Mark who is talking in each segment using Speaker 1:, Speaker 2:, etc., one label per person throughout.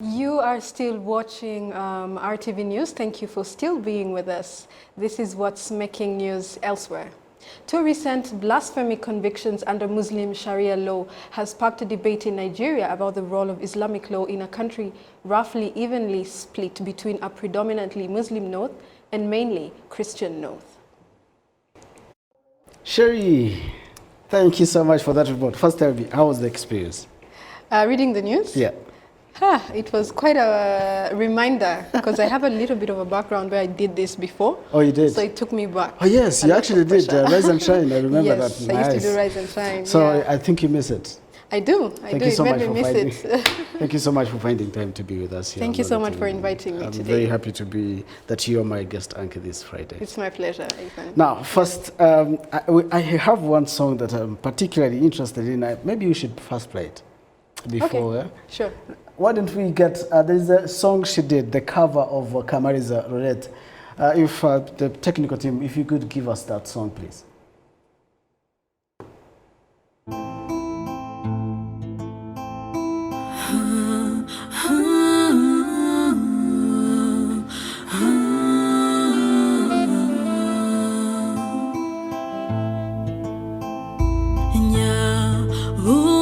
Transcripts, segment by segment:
Speaker 1: You are still watching RTV News. Thank you for still being with us. This is what's making news elsewhere. Two recent blasphemy convictions under Muslim Sharia law has sparked a debate in Nigeria about the role of Islamic law in a country roughly evenly split between a predominantly Muslim north and mainly Christian north.
Speaker 2: Sherry, thank you so much for that report. First tell me, how was the experience?
Speaker 1: Reading the news?
Speaker 2: Yeah.
Speaker 1: It was quite a reminder because I have a little bit of a background where I did this before.
Speaker 2: Oh, you did?
Speaker 1: So it took me back.
Speaker 2: Oh, yes, you actually did Rise and Shine. I remember that.
Speaker 1: Yes, I used to do Rise and Shine.
Speaker 2: So
Speaker 1: yeah.
Speaker 2: I think you miss it.
Speaker 1: I do.
Speaker 2: Thank you so much for finding.
Speaker 1: It.
Speaker 2: Thank you so much for finding time to be with us here.
Speaker 1: Thank you so much for inviting me today.
Speaker 2: I'm very happy to be that you are my guest anchor this Friday.
Speaker 1: It's my pleasure, Ethan.
Speaker 2: Now, first, I have one song that I'm particularly interested in. Maybe you should first play it before.
Speaker 1: Okay. Sure.
Speaker 2: Why don't we get, there's a song she did, the cover of Kamariza Roulette. If the technical team, if you could give us that song, please.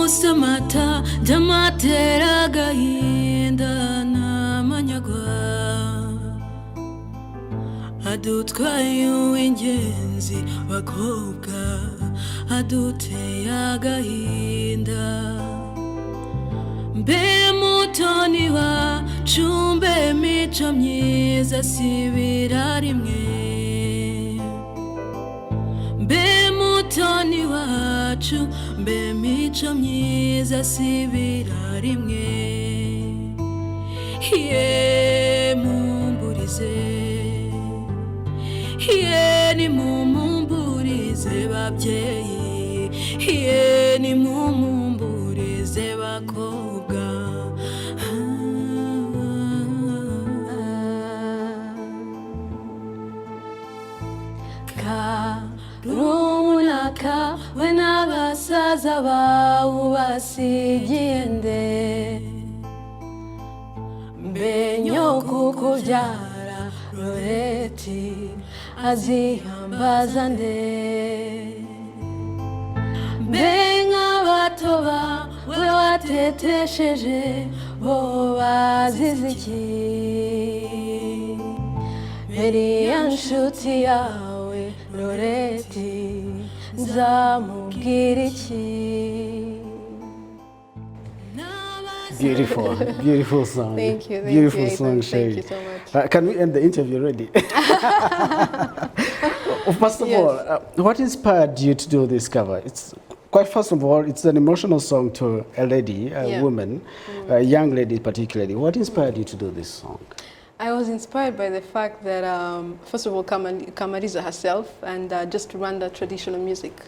Speaker 3: Samata jamatera gahinda namanyagwa adutwaye uw'ingenzi bakobwa aduteye agahinda mbe mutoni wacu mbe mico myiza sibira rimwe mbe mutoni wacu mbe mico myiza sibira rimwe ye mumburize ye ni mumumburize babyeyi ye ni mumumburize bakobwa Karunaka wena basaza bawu basigiye nde mbe nyoko kubyara Loreti azihambaza nde mbe nk'abato bawe watetesheje bo bazize iki beriya nshuti yawe Loreti nzamubwira iki.
Speaker 2: Beautiful, beautiful song.
Speaker 1: Thank you.
Speaker 2: Beautiful song, Sherry.
Speaker 1: Thank you so much.
Speaker 2: Can we end the interview already? First of all, what inspired you to do this cover? First of all, it's an emotional song to a lady, a woman, a young lady particularly. What inspired you to do this song?
Speaker 1: I was inspired by the fact that, first of all, Kamariza herself and just Rwanda traditional music.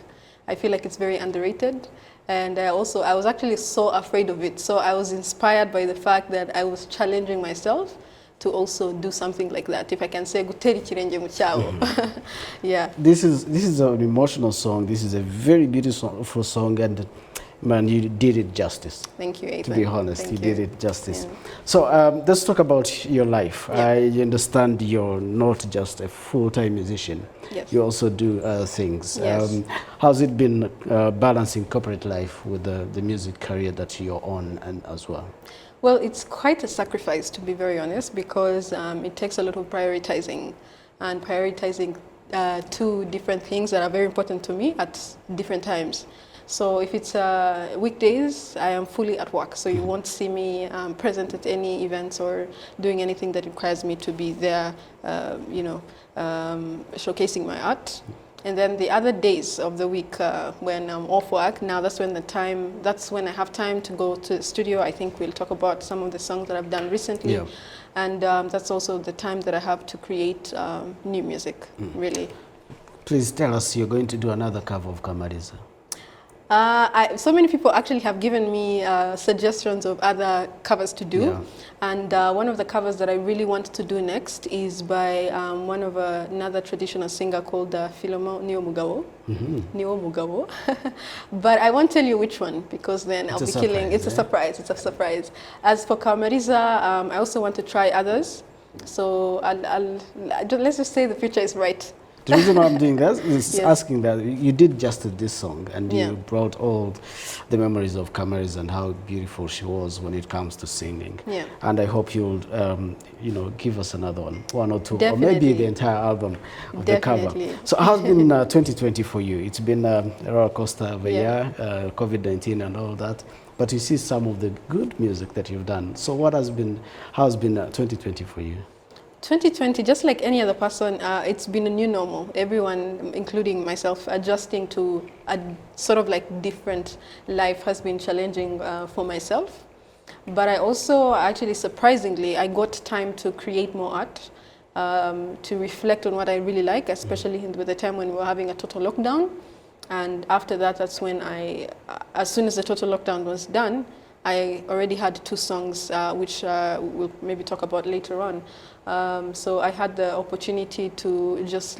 Speaker 1: I feel like it's very underrated. And I was actually so afraid of it. So I was inspired by the fact that I was challenging myself to also do something like that. If I can say, guteri kirenge mu cyawo. Yeah.
Speaker 2: This is an emotional song. This is a very beautiful song, and man, you did it justice.
Speaker 1: Thank you, Ethan.
Speaker 2: To be honest, you did it justice.
Speaker 1: Yeah.
Speaker 2: So let's talk about your life. Yeah. I understand you're not just a full-time musician.
Speaker 1: Yes.
Speaker 2: You also do things.
Speaker 1: Yes.
Speaker 2: How's it been balancing corporate life with the music career that you're on and as well?
Speaker 1: Well, it's quite a sacrifice, to be very honest, because it takes a lot of prioritizing and prioritizing two different things that are very important to me at different times. So if it's weekdays, I am fully at work. So you won't see me present at any events or doing anything that requires me to be there, showcasing my art. And then the other days of the week when I'm off work, now that's when I have time to go to the studio. I think we'll talk about some of the songs that I've done recently. Yeah. And that's also the time that I have to create new music, really.
Speaker 2: Please tell us, you're going to do another cover of Kamariza.
Speaker 1: So many people actually have given me suggestions of other covers to do.
Speaker 2: Yeah.
Speaker 1: And one of the covers that I really want to do next is by another traditional singer called Philomo Niomugabo. Niomugabo. But I won't tell you which one because then I'll be killing. It's a surprise. It's a surprise. As for Kamariza, I also want to try others. So let's just say the future is bright.
Speaker 2: The reason why I'm doing that is asking that you did just this song and you brought all the memories of Kamariza and how beautiful she was when it comes to singing.
Speaker 1: Yeah.
Speaker 2: And I hope you'll, give us another one or two,
Speaker 1: Definitely.
Speaker 2: or maybe the entire album of the cover. So how's been 2020 for you? It's been a roller coaster of a year, COVID-19 and all that. But you see some of the good music that you've done. So how's been 2020 for you?
Speaker 1: 2020, just like any other person, it's been a new normal. Everyone, including myself, adjusting to a sort of like different life has been challenging for myself. But I also, actually, surprisingly, I got time to create more art, to reflect on what I really like, especially with the time when we were having a total lockdown. And after that, that's when as soon as the total lockdown was done, I already had 2 songs, which we'll maybe talk about later on. So I had the opportunity to just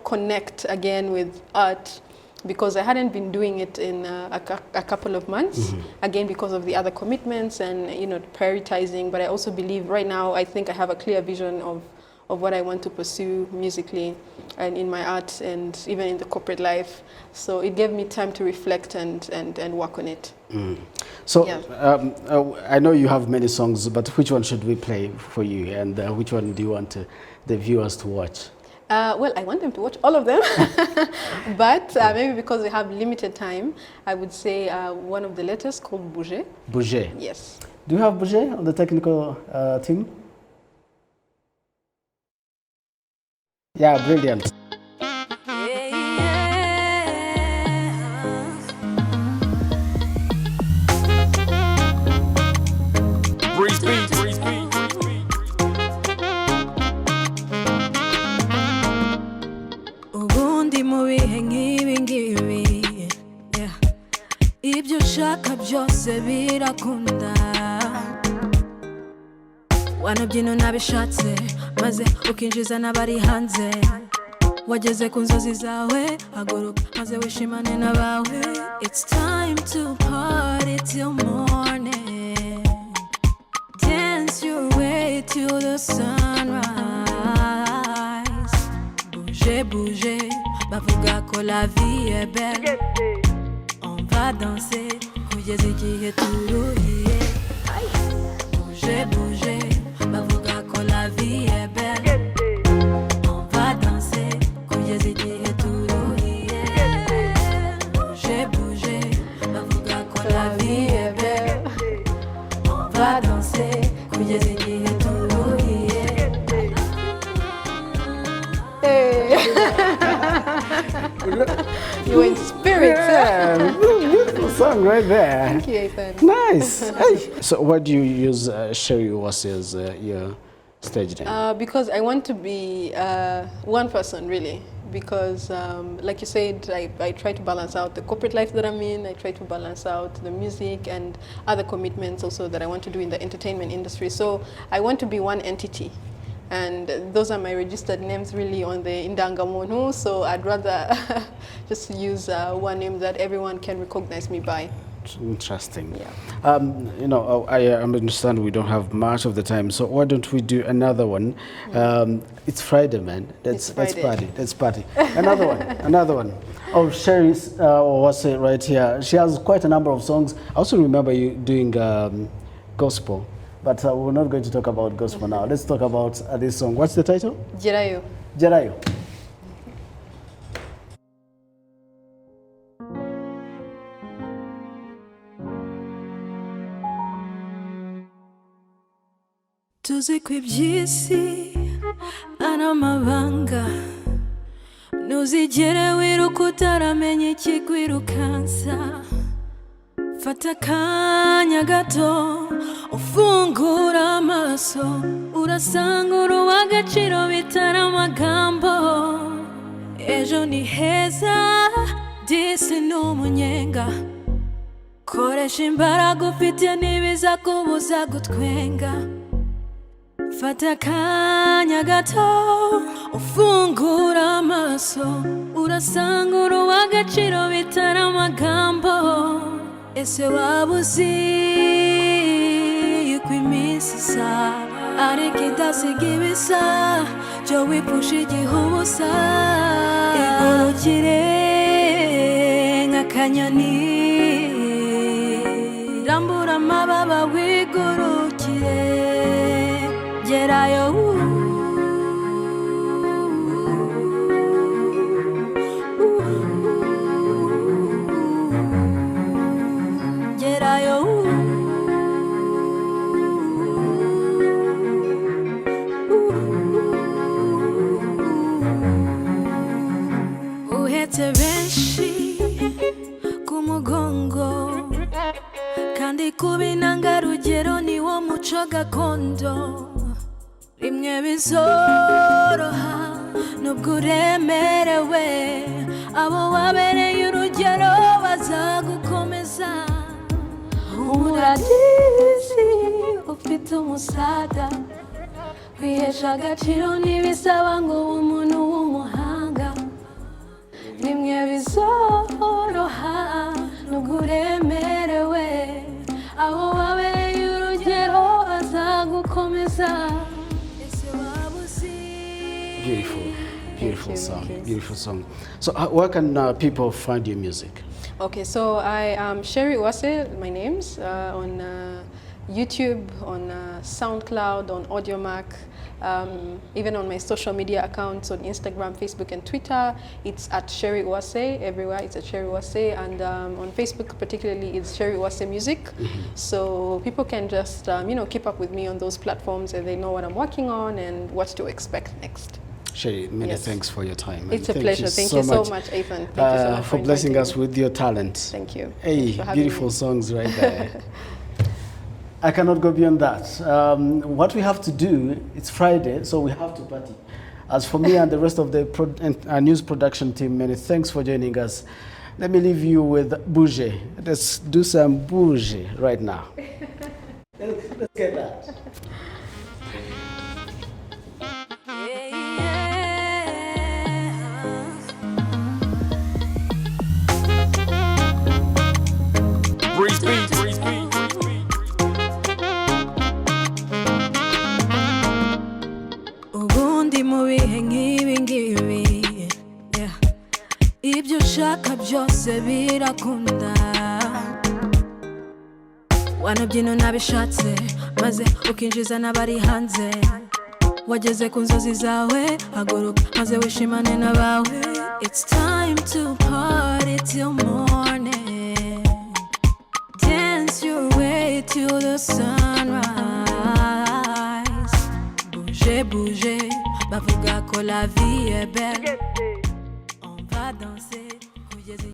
Speaker 1: connect again with art because I hadn't been doing it in a couple of months, again because of the other commitments and prioritizing. But I also believe right now, I think I have a clear vision of what I want to pursue musically and in my art and even in the corporate life. So it gave me time to reflect and work on it.
Speaker 2: So I know you have many songs, but which one should we play for you and which one do you want the viewers to watch?
Speaker 1: Well, I want them to watch all of them, but maybe because we have limited time, I would say one of the letters called Bouger.
Speaker 2: Bouger?
Speaker 1: Yes.
Speaker 2: Do you have Bouger on the technical team? Yeah, brilliant.
Speaker 3: Ubundi mu bihe nk'ibi ngibi, ibyo ushaka byose birakunda. Wanabyina unabishatse maze ukinjiza n'abari hanze. Wageze ku nzozi zawe haguruka maze wishimane n'abawe. It's time to party till morning. Dance your way to the sunrise. Bouger, bouger, bavuga ko la vie est belle. On va danser kugeza igihe turuhiye. Bouger, bouger, bavuga ko la vie est belle. On va danser kugeza igihe turuhiye. Bouger, bouger, bavuga ko la vie est belle. On va danser kugeza igihe turuhiye.
Speaker 1: You were in spirit.
Speaker 2: Yeah, beautiful song right there.
Speaker 1: Thank you, Ethan.
Speaker 2: Nice. Hey. So why do you use Sherry UWASE as your stage name?
Speaker 1: Because I want to be one person, really. Because, like you said, I try to balance out the corporate life that I'm in. I try to balance out the music and other commitments also that I want to do in the entertainment industry. So I want to be one entity. And those are my registered names really on the Indangamuntu. So I'd rather just use one name that everyone can recognize me by.
Speaker 2: Interesting.
Speaker 1: Yeah.
Speaker 2: I understand we don't have much of the time, so why don't we do another one? It's Friday, man. Let's party. Let's party. Another one. Oh, Sherry's UWASE right here. She has quite a number of songs. I also remember you doing gospel, but we're not going to talk about gospel now. Let's talk about this song. What's the title?
Speaker 1: Jerayo.
Speaker 2: Jerayo.
Speaker 3: Tuzi ko iby'isi ari amabanga, ntuzigere wiruka utaramenya ikikwirukansa. Fata akanya gato ufungura amaso, urasanga uri uw'agaciro bitari amagambo. Ejo ni heza, disi n'umunyenga koresha imbaraga ufite n'ibiza kubuza gutwenga fata akanya gato ufungura amaso urasanga uri uw'agaciro bitari amagambo ese waba uzi yuko iminsi isa ariko idasiga ibisa cyo wipfusha igihe ubusa igurukire nk'akanyoni rambura amababa wigurukire gerayo gerayo uhetse benshi ku mugongo kandi kuba intangarugero ni wo muco gakondo rimwe bizoroha nubwo uremerewe abo wabereye urugero bazagukomeza umuradizi ufite umusada kwihesha agaciro ntibisaba ngo ube umuntu w'umuhanga rimwe bizoroha nubwo uremerewe abo wabereye urugero bazagukomeza.
Speaker 2: Beautiful song, beautiful song. So where can people find your music?
Speaker 1: Okay, so I am Sherry UWASE, my name's on YouTube, on SoundCloud, on AudioMac, even on my social media accounts on Instagram, Facebook, and Twitter. It's at Sherry UWASE. Everywhere it's at Sherry UWASE, and on Facebook particularly it's Sherry UWASE Music. So people can just keep up with me on those platforms, and they know what I'm working on and what to expect next.
Speaker 2: Sherry, many thanks for your time.
Speaker 1: It's a pleasure. Thank you so much, Ethan. Thank you so much
Speaker 2: for blessing us with your talent.
Speaker 1: Thank you.
Speaker 2: Hey, beautiful songs right there. I cannot go beyond that. What we have to do, it's Friday, so we have to party. As for me and the rest of the news production team, many thanks for joining us. Let me leave you with Bougie. Let's do some Bougie right now. Let's get that.
Speaker 3: ubundi mu bihe nk'ibi ngibi ibyo ushaka byose birakunda wanabyina unabishatse maze ukinjiza n'abari hanze wageze ku nzozi zawe haguruka maze wishimane n'abawe. It's time to party till morning, dance your way to the sunrise. Bouger, bouger, bavuga ko la vie est belle. On va danser.